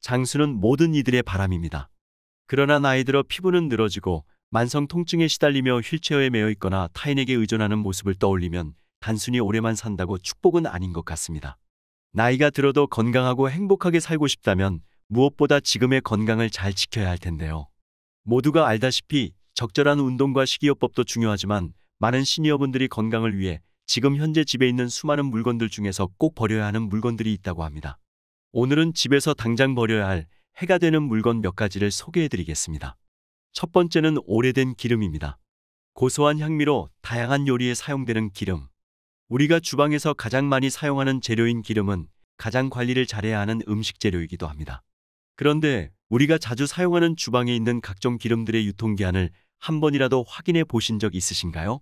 장수는 모든 이들의 바람입니다. 그러나 나이 들어 피부는 늘어지고 만성 통증에 시달리며 휠체어에 매여 있거나 타인에게 의존하는 모습을 떠올리면 단순히 오래만 산다고 축복은 아닌 것 같습니다. 나이가 들어도 건강하고 행복하게 살고 싶다면 무엇보다 지금의 건강을 잘 지켜야 할 텐데요. 모두가 알다시피 적절한 운동과 식이요법도 중요하지만 많은 시니어분들이 건강을 위해 지금 현재 집에 있는 수많은 물건들 중에서 꼭 버려야 하는 물건들이 있다고 합니다. 오늘은 집에서 당장 버려야 할 해가 되는 물건 몇 가지를 소개해 드리겠습니다. 첫 번째는 오래된 기름입니다. 고소한 향미로 다양한 요리에 사용되는 기름. 우리가 주방에서 가장 많이 사용하는 재료인 기름은 가장 관리를 잘해야 하는 음식 재료이기도 합니다. 그런데 우리가 자주 사용하는 주방에 있는 각종 기름들의 유통기한을 한 번이라도 확인해 보신 적 있으신가요?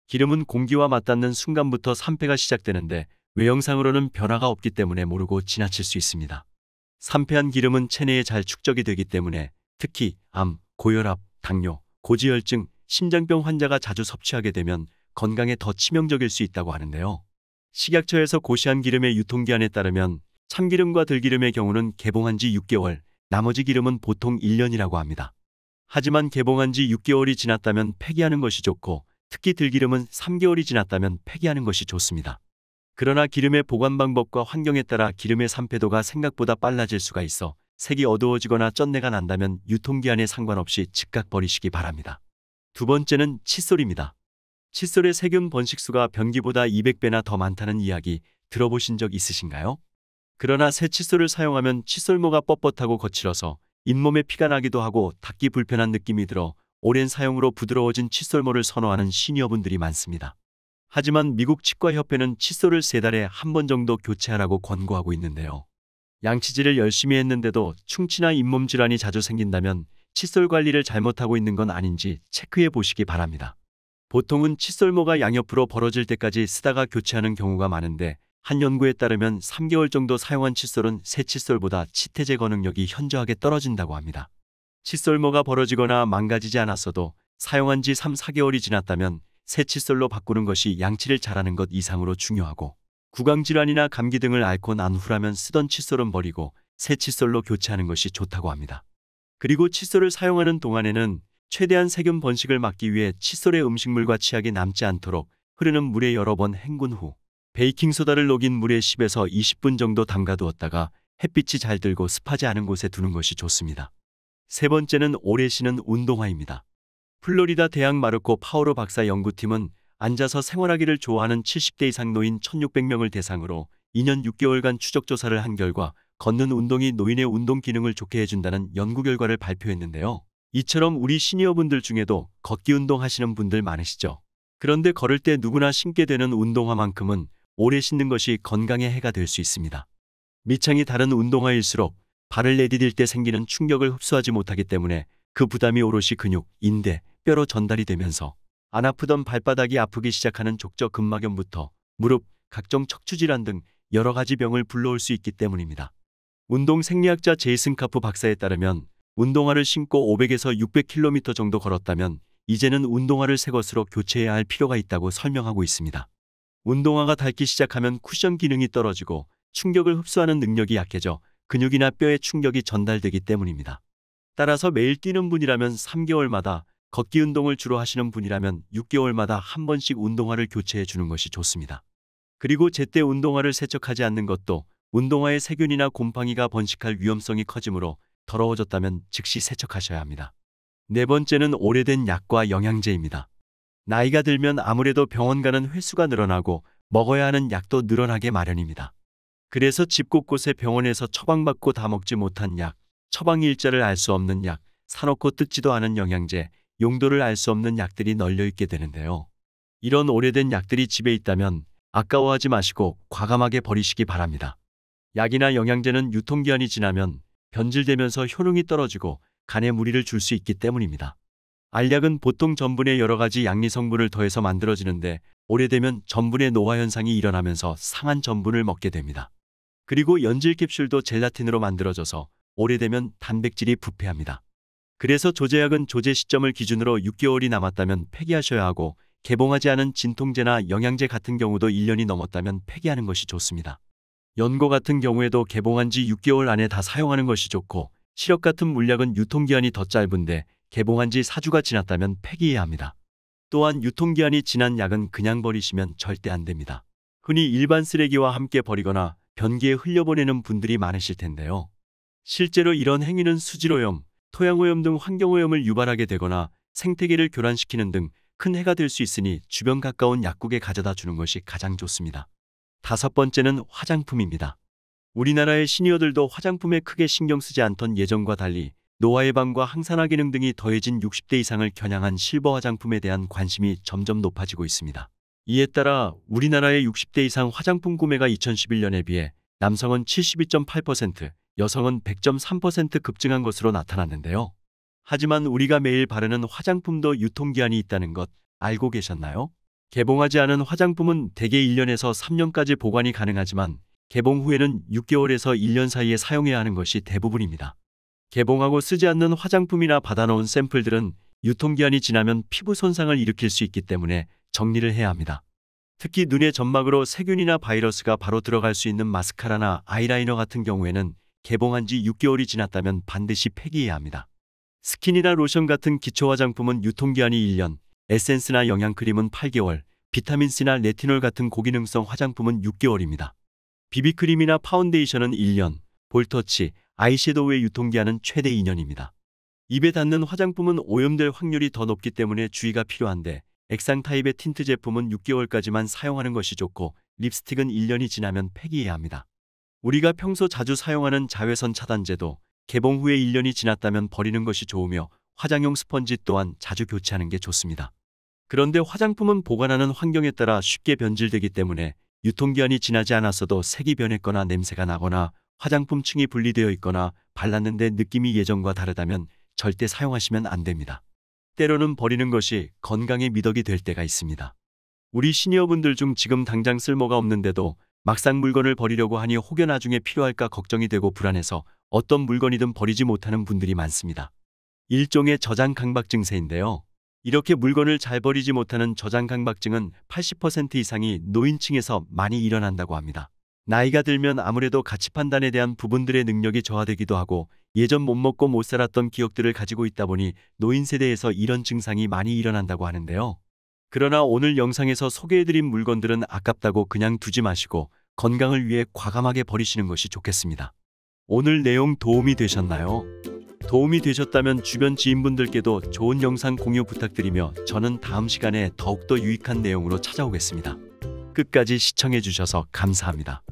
기름은 공기와 맞닿는 순간부터 산패가 시작되는데 외형상으로는 변화가 없기 때문에 모르고 지나칠 수 있습니다. 산패한 기름은 체내에 잘 축적이 되기 때문에 특히 암, 고혈압, 당뇨, 고지혈증, 심장병 환자가 자주 섭취하게 되면 건강에 더 치명적일 수 있다고 하는데요. 식약처에서 고시한 기름의 유통기한에 따르면 참기름과 들기름의 경우는 개봉한 지 6개월, 나머지 기름은 보통 1년이라고 합니다. 하지만 개봉한 지 6개월이 지났다면 폐기하는 것이 좋고 특히 들기름은 3개월이 지났다면 폐기하는 것이 좋습니다. 그러나 기름의 보관 방법과 환경에 따라 기름의 산패도가 생각보다 빨라질 수가 있어 색이 어두워지거나 쩐내가 난다면 유통기한에 상관없이 즉각 버리시기 바랍니다. 두 번째는 칫솔입니다. 칫솔의 세균 번식수가 변기보다 200배나 더 많다는 이야기 들어보신 적 있으신가요? 그러나 새 칫솔을 사용하면 칫솔모가 뻣뻣하고 거칠어서 잇몸에 피가 나기도 하고 닦기 불편한 느낌이 들어 오랜 사용으로 부드러워진 칫솔모를 선호하는 시니어분들이 많습니다. 하지만 미국 치과협회는 칫솔을 3달에 한 번 정도 교체하라고 권고하고 있는데요. 양치질을 열심히 했는데도 충치나 잇몸 질환이 자주 생긴다면 칫솔 관리를 잘못하고 있는 건 아닌지 체크해 보시기 바랍니다. 보통은 칫솔모가 양옆으로 벌어질 때까지 쓰다가 교체하는 경우가 많은데 한 연구에 따르면 3개월 정도 사용한 칫솔은 새 칫솔보다 치태 제거 능력이 현저하게 떨어진다고 합니다. 칫솔모가 벌어지거나 망가지지 않았어도 사용한 지 3, 4개월이 지났다면 새 칫솔로 바꾸는 것이 양치를 잘하는 것 이상으로 중요하고 구강질환이나 감기 등을 앓고 난 후라면 쓰던 칫솔은 버리고 새 칫솔로 교체하는 것이 좋다고 합니다. 그리고 칫솔을 사용하는 동안에는 최대한 세균 번식을 막기 위해 칫솔에 음식물과 치약이 남지 않도록 흐르는 물에 여러 번 헹군 후 베이킹소다를 녹인 물에 10에서 20분 정도 담가두었다가 햇빛이 잘 들고 습하지 않은 곳에 두는 것이 좋습니다. 세 번째는 오래 쉬는 운동화입니다. 플로리다 대학 마르코 파오로 박사 연구팀은 앉아서 생활하기를 좋아하는 70대 이상 노인 1,600명을 대상으로 2년 6개월간 추적 조사를 한 결과 걷는 운동이 노인의 운동 기능을 좋게 해준다는 연구 결과를 발표했는데요. 이처럼 우리 시니어분들 중에도 걷기 운동 하시는 분들 많으시죠? 그런데 걸을 때 누구나 신게 되는 운동화만큼은 오래 신는 것이 건강에 해가 될 수 있습니다. 밑창이 다른 운동화일수록 발을 내디딜 때 생기는 충격을 흡수하지 못하기 때문에 그 부담이 오롯이 근육, 인대, 뼈로 전달이 되면서 안 아프던 발바닥이 아프기 시작하는 족저근막염부터 무릎, 각종 척추질환 등 여러 가지 병을 불러올 수 있기 때문입니다. 운동 생리학자 제이슨 카프 박사에 따르면 운동화를 신고 500에서 600km 정도 걸었다면 이제는 운동화를 새 것으로 교체해야 할 필요가 있다고 설명하고 있습니다. 운동화가 닳기 시작하면 쿠션 기능이 떨어지고 충격을 흡수하는 능력이 약해져 근육이나 뼈에 충격이 전달되기 때문입니다. 따라서 매일 뛰는 분이라면 3개월마다, 걷기 운동을 주로 하시는 분이라면 6개월마다 한 번씩 운동화를 교체해 주는 것이 좋습니다. 그리고 제때 운동화를 세척하지 않는 것도 운동화에 세균이나 곰팡이가 번식할 위험성이 커지므로 더러워졌다면 즉시 세척하셔야 합니다. 네 번째는 오래된 약과 영양제입니다. 나이가 들면 아무래도 병원 가는 횟수가 늘어나고 먹어야 하는 약도 늘어나게 마련입니다. 그래서 집 곳곳에 병원에서 처방받고 다 먹지 못한 약, 처방 일자를 알 수 없는 약, 사놓고 뜯지도 않은 영양제, 용도를 알 수 없는 약들이 널려 있게 되는데요. 이런 오래된 약들이 집에 있다면 아까워하지 마시고 과감하게 버리시기 바랍니다. 약이나 영양제는 유통기한이 지나면 변질되면서 효능이 떨어지고 간에 무리를 줄 수 있기 때문입니다. 알약은 보통 전분에 여러 가지 양리 성분을 더해서 만들어지는데 오래되면 전분의 노화 현상이 일어나면서 상한 전분을 먹게 됩니다. 그리고 연질 캡슐도 젤라틴으로 만들어져서 오래되면 단백질이 부패합니다. 그래서 조제약은 조제 시점을 기준으로 6개월이 남았다면 폐기하셔야 하고 개봉하지 않은 진통제나 영양제 같은 경우도 1년이 넘었다면 폐기하는 것이 좋습니다. 연고 같은 경우에도 개봉한 지 6개월 안에 다 사용하는 것이 좋고, 시럽 같은 물약은 유통기한이 더 짧은데 개봉한 지 4주가 지났다면 폐기해야 합니다. 또한 유통기한이 지난 약은 그냥 버리시면 절대 안 됩니다. 흔히 일반 쓰레기와 함께 버리거나 변기에 흘려보내는 분들이 많으실 텐데요. 실제로 이런 행위는 수질오염, 토양오염 등 환경오염을 유발하게 되거나 생태계를 교란시키는 등 큰 해가 될 수 있으니 주변 가까운 약국에 가져다 주는 것이 가장 좋습니다. 5번째는 화장품입니다. 우리나라의 시니어들도 화장품에 크게 신경 쓰지 않던 예전과 달리 노화 예방과 항산화 기능 등이 더해진 60대 이상을 겨냥한 실버 화장품에 대한 관심이 점점 높아지고 있습니다. 이에 따라 우리나라의 60대 이상 화장품 구매가 2011년에 비해 남성은 72.8%, 여성은 100.3% 급증한 것으로 나타났는데요. 하지만 우리가 매일 바르는 화장품도 유통기한이 있다는 것 알고 계셨나요? 개봉하지 않은 화장품은 대개 1년에서 3년까지 보관이 가능하지만 개봉 후에는 6개월에서 1년 사이에 사용해야 하는 것이 대부분입니다. 개봉하고 쓰지 않는 화장품이나 받아놓은 샘플들은 유통기한이 지나면 피부 손상을 일으킬 수 있기 때문에 정리를 해야 합니다. 특히 눈의 점막으로 세균이나 바이러스가 바로 들어갈 수 있는 마스카라나 아이라이너 같은 경우에는 개봉한 지 6개월이 지났다면 반드시 폐기해야 합니다. 스킨이나 로션 같은 기초 화장품은 유통기한이 1년, 에센스나 영양크림은 8개월, 비타민C나 레티놀 같은 고기능성 화장품은 6개월입니다. 비비크림이나 파운데이션은 1년, 볼터치, 아이섀도우의 유통기한은 최대 2년입니다. 입에 닿는 화장품은 오염될 확률이 더 높기 때문에 주의가 필요한데 액상 타입의 틴트 제품은 6개월까지만 사용하는 것이 좋고 립스틱은 1년이 지나면 폐기해야 합니다. 우리가 평소 자주 사용하는 자외선 차단제도 개봉 후에 1년이 지났다면 버리는 것이 좋으며 화장용 스펀지 또한 자주 교체하는 게 좋습니다. 그런데 화장품은 보관하는 환경에 따라 쉽게 변질되기 때문에 유통기한이 지나지 않았어도 색이 변했거나 냄새가 나거나 화장품 층이 분리되어 있거나 발랐는데 느낌이 예전과 다르다면 절대 사용하시면 안 됩니다. 때로는 버리는 것이 건강에 미덕이 될 때가 있습니다. 우리 시니어분들 중 지금 당장 쓸모가 없는데도 막상 물건을 버리려고 하니 혹여 나중에 필요할까 걱정이 되고 불안해서 어떤 물건이든 버리지 못하는 분들이 많습니다. 일종의 저장 강박 증세인데요. 이렇게 물건을 잘 버리지 못하는 저장 강박증은 80% 이상이 노인층에서 많이 일어난다고 합니다. 나이가 들면 아무래도 가치 판단에 대한 부분들의 능력이 저하되기도 하고 예전 못 먹고 못 살았던 기억들을 가지고 있다 보니 노인 세대에서 이런 증상이 많이 일어난다고 하는데요. 그러나 오늘 영상에서 소개해드린 물건들은 아깝다고 그냥 두지 마시고 건강을 위해 과감하게 버리시는 것이 좋겠습니다. 오늘 내용 도움이 되셨나요? 도움이 되셨다면 주변 지인분들께도 좋은 영상 공유 부탁드리며 저는 다음 시간에 더욱더 유익한 내용으로 찾아오겠습니다. 끝까지 시청해 주셔서 감사합니다.